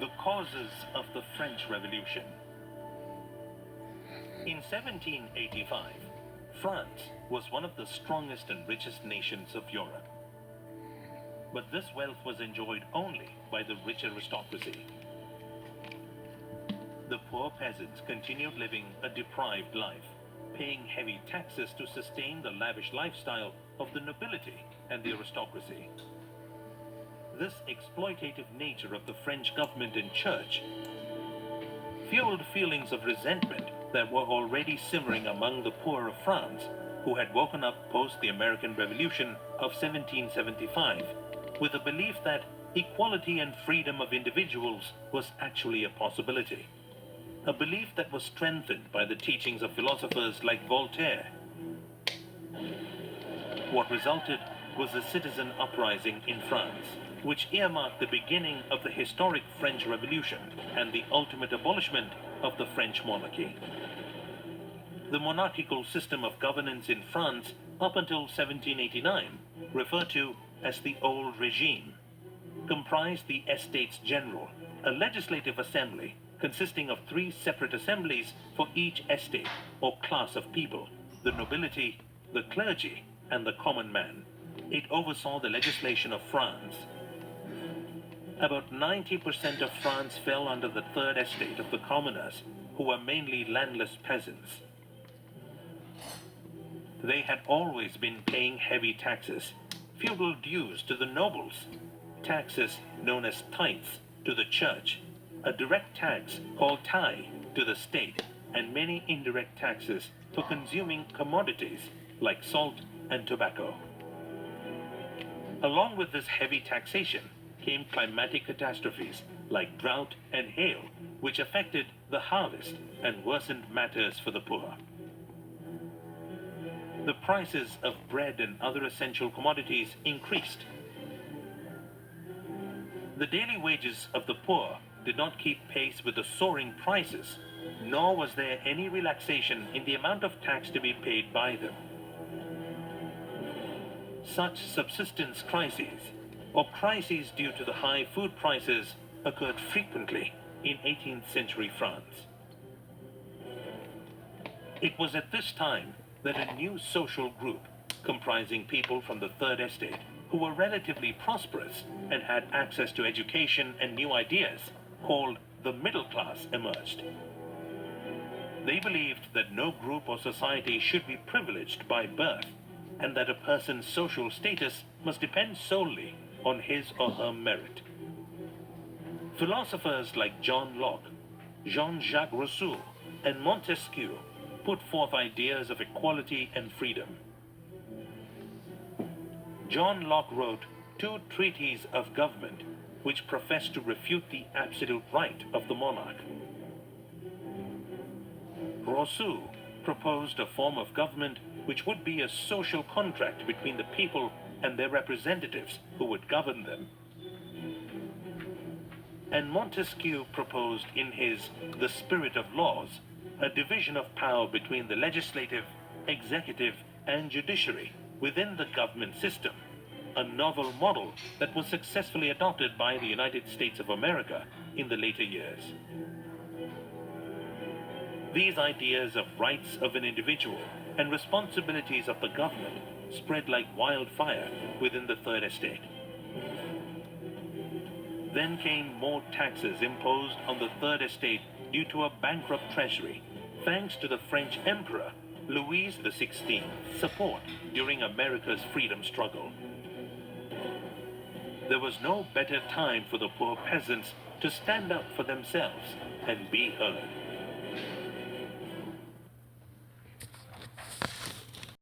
The causes of the French Revolution. In 1785, France was one of the strongest and richest nations of Europe. But this wealth was enjoyed only by the rich aristocracy. The poor peasants continued living a deprived life, paying heavy taxes to sustain the lavish lifestyle of the nobility and the aristocracy. This exploitative nature of the French government and church fueled feelings of resentment that were already simmering among the poor of France, who had woken up post the American Revolution of 1775 with a belief that equality and freedom of individuals was actually a possibility. A belief that was strengthened by the teachings of philosophers like Voltaire. What resulted was a citizen uprising in France, which earmarked the beginning of the historic French Revolution and the ultimate abolishment of the French monarchy. The monarchical system of governance in France up until 1789, referred to as the Old Regime, comprised the Estates General, a legislative assembly consisting of 3 separate assemblies for each estate or class of people: the nobility, the clergy, and the common man. It oversaw the legislation of France. About 90% of France fell under the third estate of the commoners, who were mainly landless peasants. They had always been paying heavy taxes, feudal dues to the nobles, taxes known as tithes to the church, a direct tax called taille to the state, and many indirect taxes for consuming commodities like salt and tobacco. Along with this heavy taxation came climatic catastrophes like drought and hail, which affected the harvest and worsened matters for the poor. The prices of bread and other essential commodities increased. The daily wages of the poor did not keep pace with the soaring prices, nor was there any relaxation in the amount of tax to be paid by them. Such subsistence crises, or crises due to the high food prices, occurred frequently in 18th century France. It was at this time that a new social group, comprising people from the Third Estate, who were relatively prosperous and had access to education and new ideas, called the middle class, emerged. They believed that no group or society should be privileged by birth, and that a person's social status must depend solely on his or her merit. Philosophers like John Locke, Jean-Jacques Rousseau, and Montesquieu put forth ideas of equality and freedom. John Locke wrote 2 treatises of government which professed to refute the absolute right of the monarch. Rousseau proposed a form of government which would be a social contract between the people and their representatives who would govern them. And Montesquieu proposed in his The Spirit of Laws a division of power between the legislative, executive, and judiciary within the government system, a novel model that was successfully adopted by the United States of America in the later years. These ideas of rights of an individual and responsibilities of the government spread like wildfire within the Third Estate. Then came more taxes imposed on the Third Estate due to a bankrupt treasury, thanks to the French Emperor Louis XVI support during America's freedom struggle. There was no better time for the poor peasants to stand up for themselves and be heard.